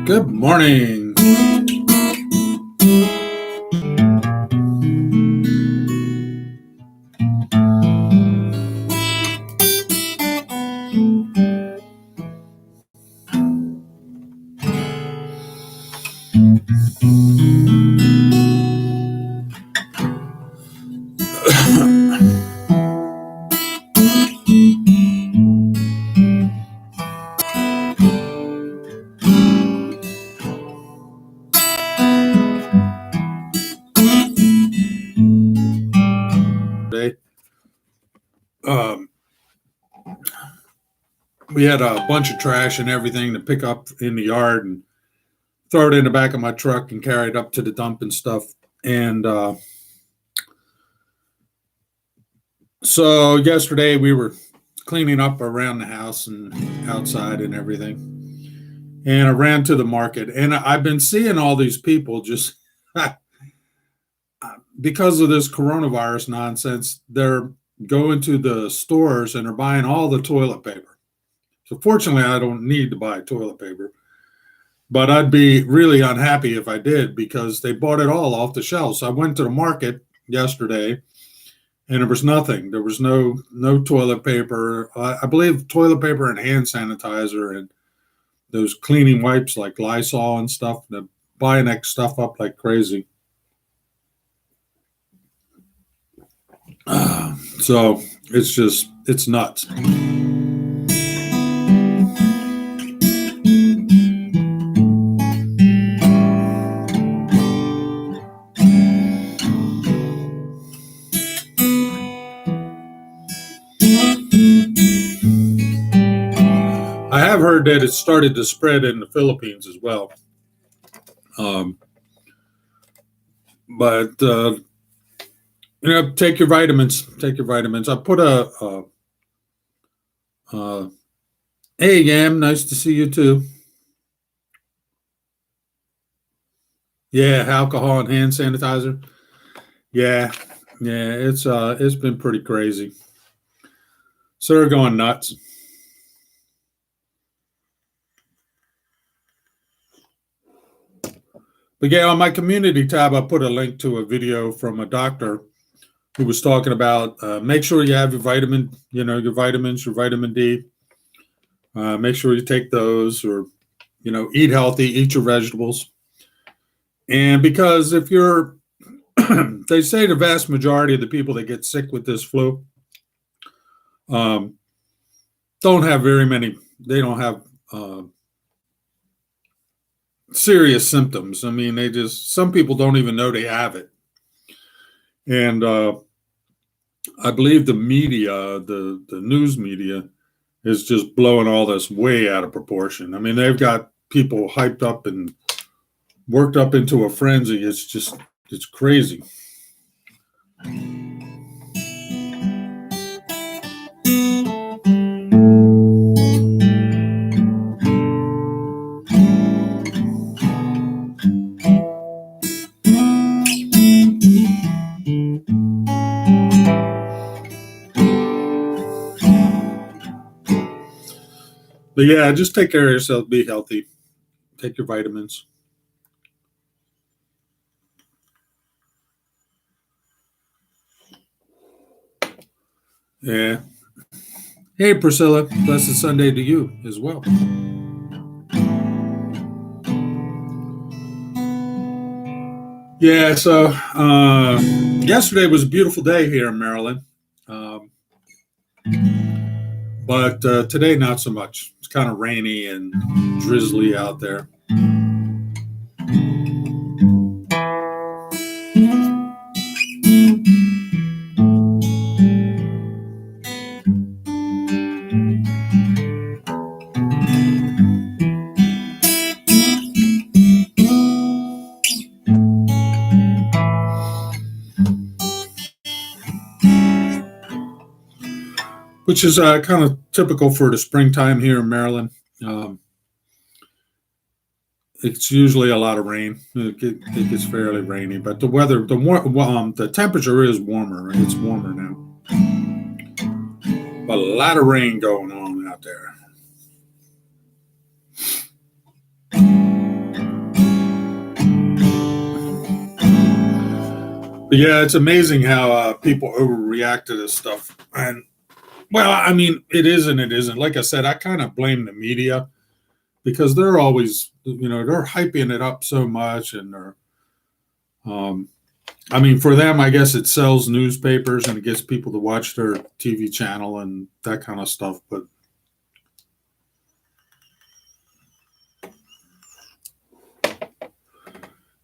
Good morning. Today, um, we had a bunch of trash and everything to pick up in the yard and throw it in the back of my truck and carry it up to the dump and stuff. And so yesterday we were cleaning up around the house and outside and everything. And I ran to the market, and I've been seeing all these people just because of this coronavirus nonsense. They're going to the stores and they're buying all the toilet paper. So fortunately, I don't need to buy toilet paper, but I'd be really unhappy if I did because they bought it all off the shelves. I went to the market yesterday, and there was nothing. There was no toilet paper. I believe toilet paper and hand sanitizer and those cleaning wipes like Lysol and stuff. They're buying that stuff up like crazy. So it's nuts. I have heard that it started to spread in the Philippines as well. But take your vitamins. Take your vitamins. I put hey, Yam, nice to see you too. Yeah, alcohol and hand sanitizer. Yeah, it's been pretty crazy. So they're going nuts. But yeah, on my community tab, I put a link to a video from a doctor who was talking about make sure you have your vitamin, your vitamins, your vitamin D. Make sure you take those, or eat healthy, eat your vegetables. And because if you're, they say the vast majority of the people that get sick with this flu don't have very many. They don't have serious symptoms. I mean, some people don't even know they have it. And I believe the media, the news media, is just blowing all this way out of proportion. I mean, they've got people hyped up and worked up into a frenzy. It's crazy. But yeah, just take care of yourself. Be healthy. Take your vitamins. Yeah. Hey, Priscilla. Blessed Sunday to you as well. Yeah, so yesterday was a beautiful day here in Maryland. But today, not so much. It's kind of rainy and drizzly out there. Which is kind of typical for the springtime here in Maryland. It's usually a lot of rain. It gets fairly rainy, but the weather, the temperature is warmer. It's warmer now, but a lot of rain going on out there. But yeah, it's amazing how people overreact to this stuff. And well, I mean, it is and it isn't. Like I said, I kind of blame the media because they're always, they're hyping it up so much, and um, I mean, for them, I guess it sells newspapers and it gets people to watch their TV channel and that kind of stuff. But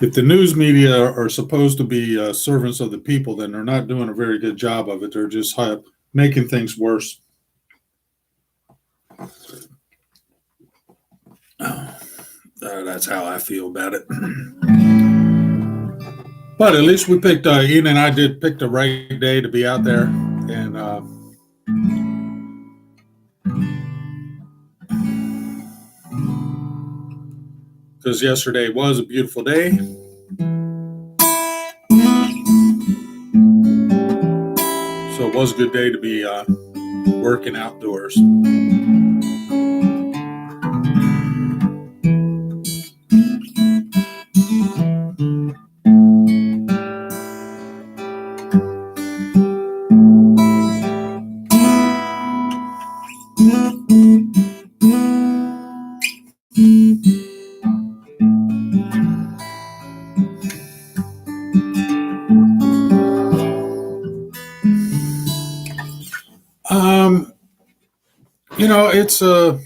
if the news media are supposed to be servants of the people, then they're not doing a very good job of it. They're just making things worse. That's how I feel about it. But at least we picked, Ian and I did pick the right day to be out there. And because yesterday was a beautiful day. So it was a good day to be working outdoors. Um, it's the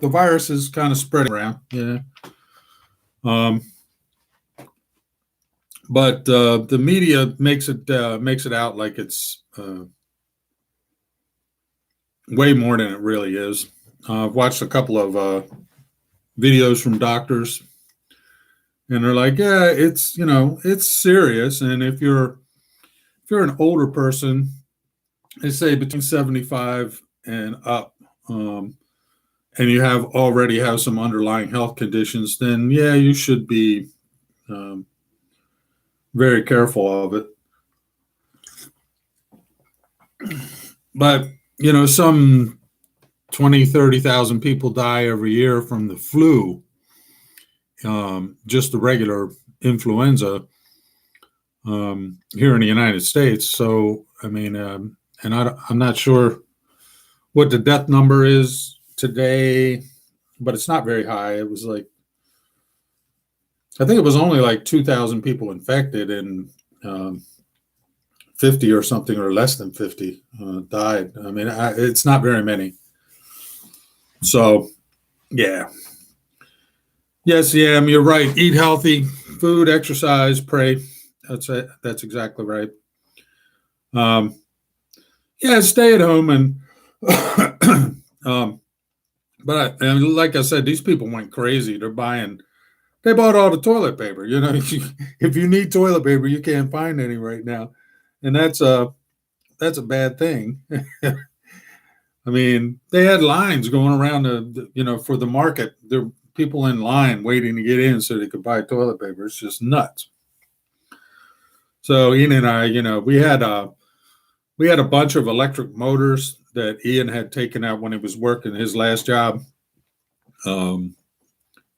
virus is kind of spreading around. Yeah. Um, but the media makes it out like it's way more than it really is. I've watched a couple of videos from doctors, and they're like, "Yeah, it's serious." And if you're an older person, they say between 75 and up, and you already have some underlying health conditions, then yeah, you should be um, very careful of it. But some 20, 30,000 people die every year from the flu, just the regular influenza here in the United States. So, I mean, and I'm not sure what the death number is today, but it's not very high. It was like, I think it was only like 2,000 people infected, and 50 or something, or less than 50 died. I mean, it's not very many. So, yeah. Yes, yeah, you're right. Eat healthy food, exercise, pray. That's it. That's exactly right. Um, yeah, stay at home and, um, but and like I said, these people went crazy. They bought all the toilet paper. If you need toilet paper, you can't find any right now, and that's a bad thing. I mean, they had lines going around for the market. There were people in line waiting to get in so they could buy toilet paper. It's just nuts. So Ian and I, we had a bunch of electric motors that Ian had taken out when he was working his last job. Um,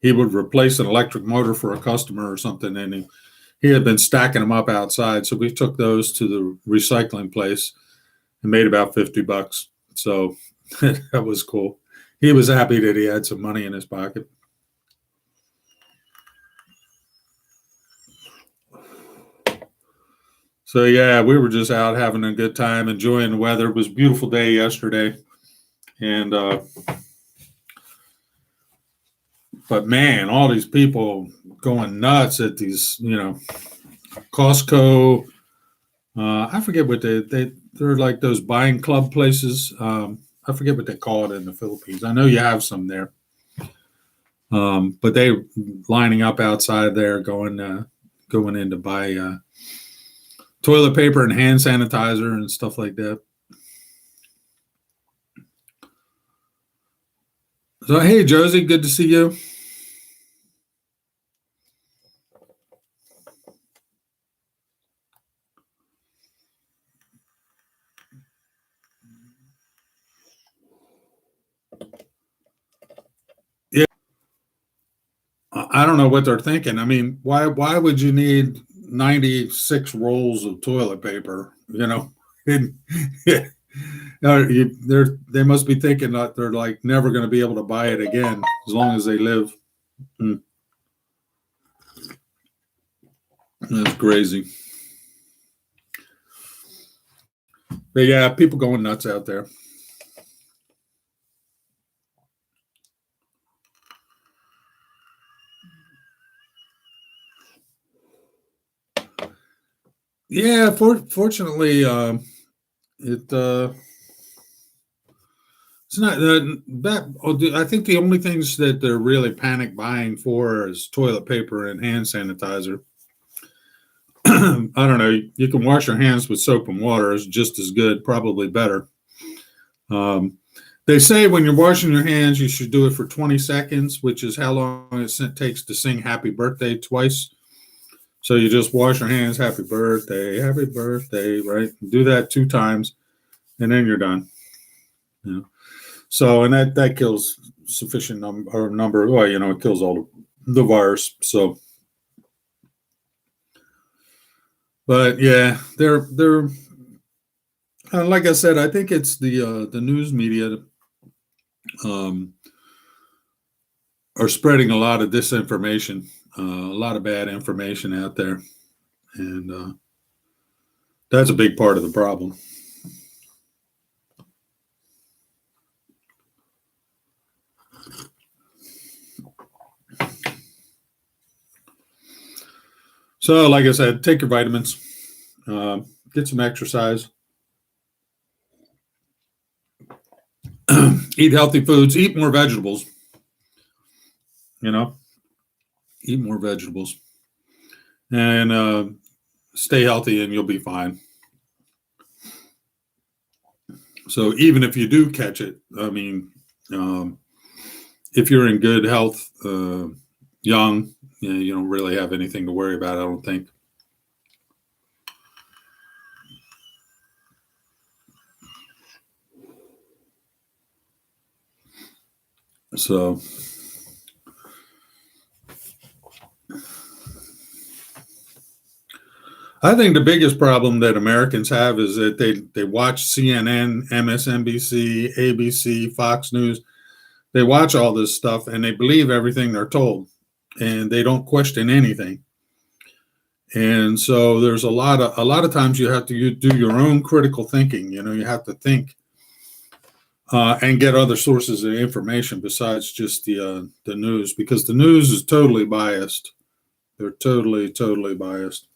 he would replace an electric motor for a customer or something, and he had been stacking them up outside. So we took those to the recycling place and made about $50. So that was cool. He was happy that he had some money in his pocket. So yeah, we were just out having a good time, enjoying the weather. It was a beautiful day yesterday, and but man, all these people going nuts at these, Costco. I forget what they're like, those buying club places. I forget what they call it in the Philippines. I know you have some there, but they lining up outside there, going in to buy toilet paper and hand sanitizer and stuff like that. So hey, Josie, good to see you. Yeah, I don't know what they're thinking. I mean, why would you need 96 rolls of toilet paper? And, they must be thinking that they're like never going to be able to buy it again as long as they live. That's crazy. But yeah, people going nuts out there. Yeah, fortunately, it it's not that. I think the only things that they're really panic buying for is toilet paper and hand sanitizer. I don't know. You can wash your hands with soap and water; is just as good, probably better. Um, they say when you're washing your hands, you should do it for 20 seconds, which is how long it takes to sing "Happy Birthday" twice. So you just wash your hands, happy birthday, right? Do that 2 times, and then you're done. So, and that kills sufficient number. Well, it kills all the virus. So, but yeah, they're like I said, I think it's the news media um, are spreading a lot of disinformation, a lot of bad information out there, and that's a big part of the problem. So, like I said, take your vitamins, get some exercise, eat healthy foods, eat more vegetables. Eat more vegetables, and stay healthy, and you'll be fine. So, even if you do catch it, I mean, if you're in good health, young, you don't really have anything to worry about, I don't think. So, I think the biggest problem that Americans have is that they watch CNN, MSNBC, ABC, Fox News. They watch all this stuff and they believe everything they're told, and they don't question anything. And so there's a lot of times you have to do your own critical thinking. You have to think and get other sources of information besides just the news, because the news is totally biased. They're totally biased.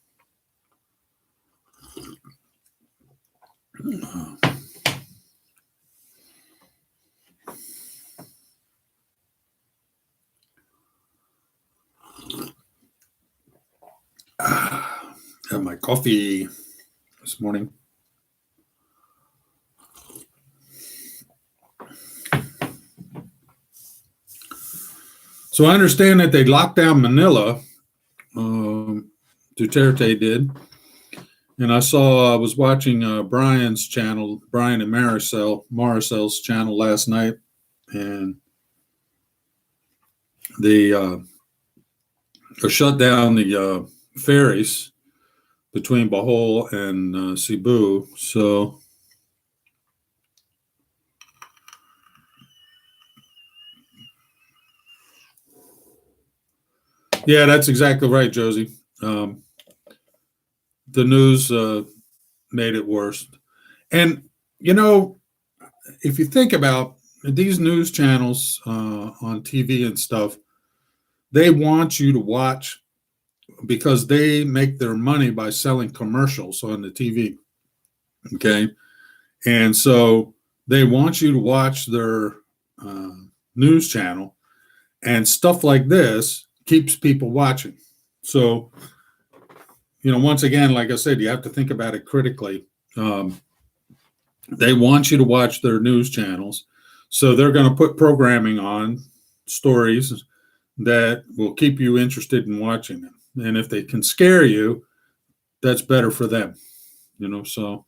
Have my coffee this morning. So I understand that they locked down Manila. Duterte did, and I was watching Brian's channel, Brian and Maricel's channel last night, and they shut down the ferries between Bohol and Cebu. So yeah, that's exactly right, Josie. The news made it worse. And, if you think about these news channels on TV and stuff, they want you to watch because they make their money by selling commercials on the TV. Okay. And so they want you to watch their uh, news channel, and stuff like this keeps people watching. So, once again, like I said, you have to think about it critically. They want you to watch their news channels. So they're going to put programming on, stories that will keep you interested in watching them. And if they can scare you, that's better for them. So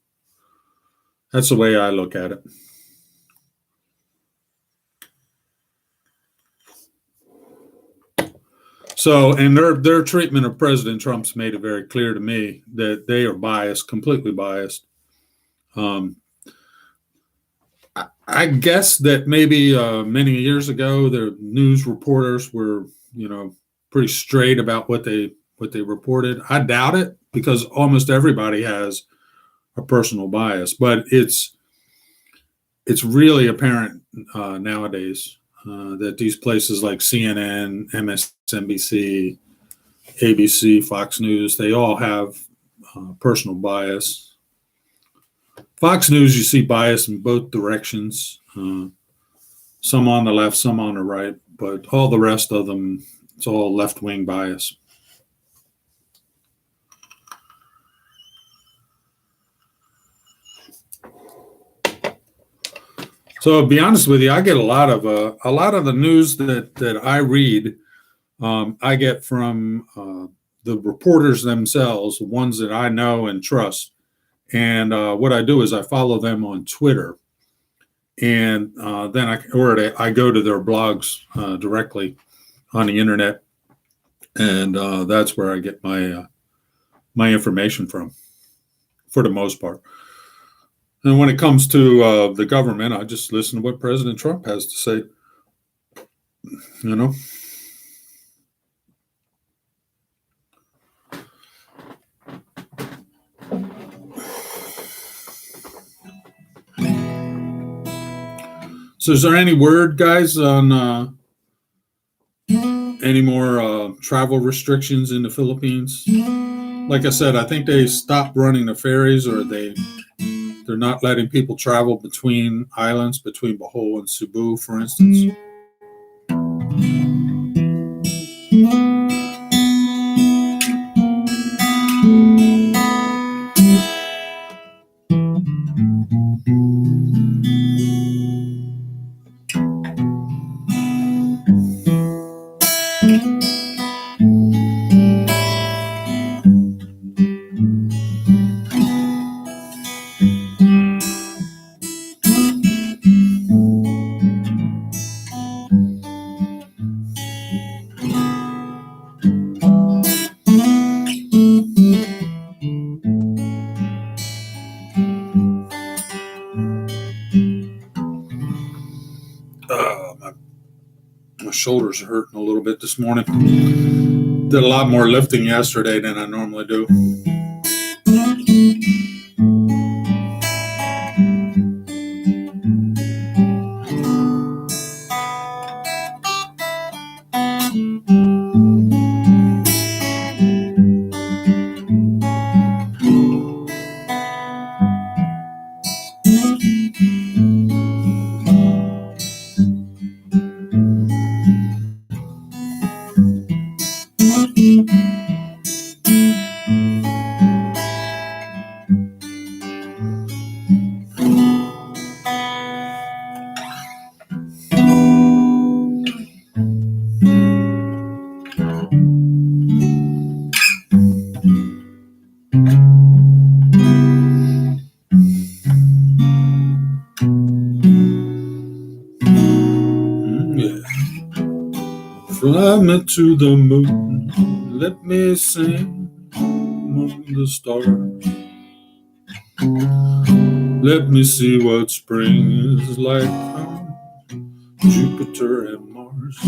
that's the way I look at it. So, and their treatment of President Trump's made it very clear to me that they are biased, completely biased. Um, I guess that maybe many years ago, the news reporters were, pretty straight about what they reported. I doubt it because almost everybody has a personal bias, but it's really apparent nowadays that these places like CNN, MSNBC, ABC, Fox News, they all have personal bias. Fox News, you see bias in both directions, some on the left, some on the right, but all the rest of them, it's all left wing bias. So, to be honest with you, I get a lot of the news that I read. I get from the reporters themselves, the ones that I know and trust. And what I do is I follow them on Twitter, and then I go to their blogs directly on the internet, and that's where I get my information from, for the most part. And when it comes to the government, I just listen to what President Trump has to say. You know. So, is there any word, guys, on any more travel restrictions in the Philippines? Like I said, I think they stopped running the ferries, or they're not letting people travel between islands, between Bohol and Cebu, for instance. My shoulders are hurting a little bit this morning. Did a lot more lifting yesterday than I normally do. Fly me to the moon, let me sing among the stars. Let me see what spring is like on Jupiter and Mars.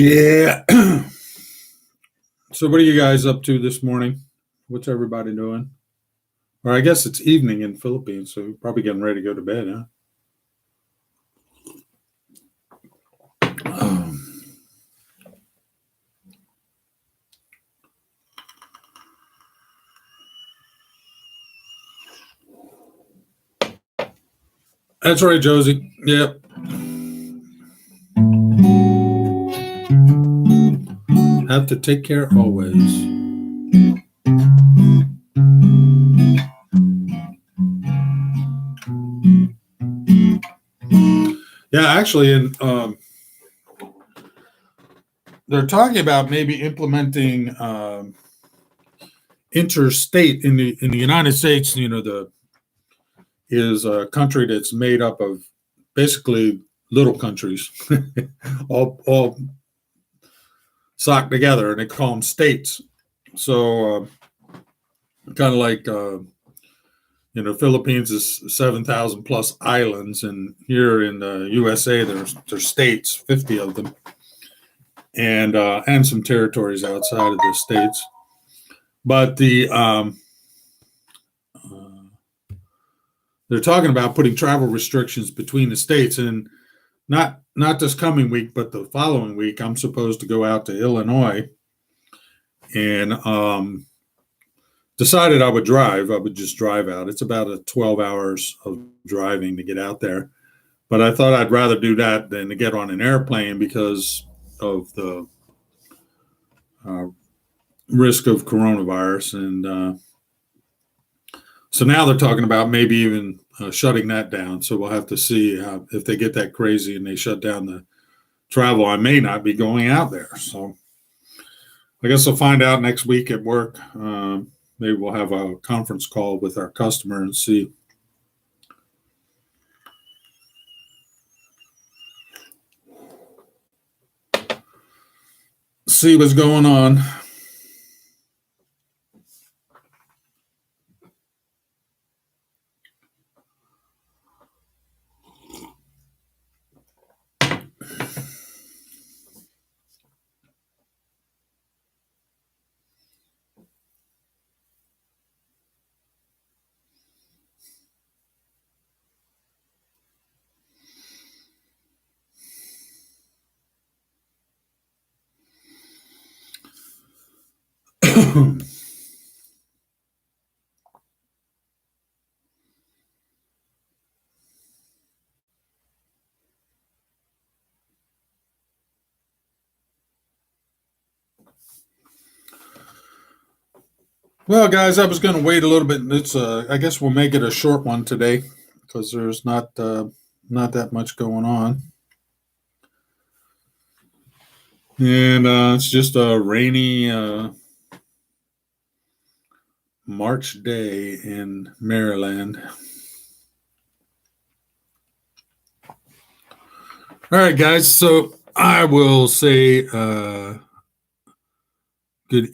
Yeah. So what are you guys up to this morning? What's everybody doing? Or I guess it's evening in Philippines, so you're probably getting ready to go to bed, huh? That's right, Josie. Yep. Have to take care always. Yeah, actually, and they're talking about maybe implementing interstate in the United States. You know, the is a country that's made up of basically little countries, all socked together, and they call them states. So, kind of like Philippines is 7,000 plus islands, and here in the USA, there's states, 50 of them, and some territories outside of the states. But they're talking about putting travel restrictions between the states, and not this coming week, but the following week, I'm supposed to go out to Illinois, and decided I would drive. I would just drive out. It's about a 12 hours of driving to get out there. But I thought I'd rather do that than to get on an airplane because of the uh, risk of coronavirus. And so now they're talking about maybe even shutting that down. So we'll have to see if they get that crazy and they shut down the travel. I may not be going out there. So I guess I'll find out next week at work. Maybe we'll have a conference call with our customer and see. See what's going on. Well, guys, I was going to wait a little bit. It's I guess we'll make it a short one today because there's not that much going on, and it's just a rainy March day in Maryland. All right, guys. So I will say good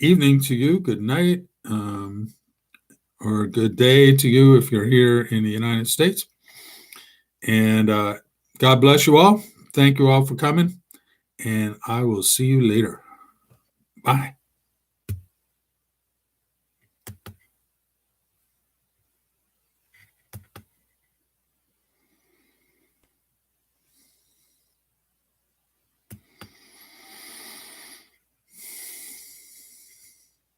evening to you, good night, or good day to you if you're here in the United States. And God bless you all. Thank you all for coming. And I will see you later. Bye.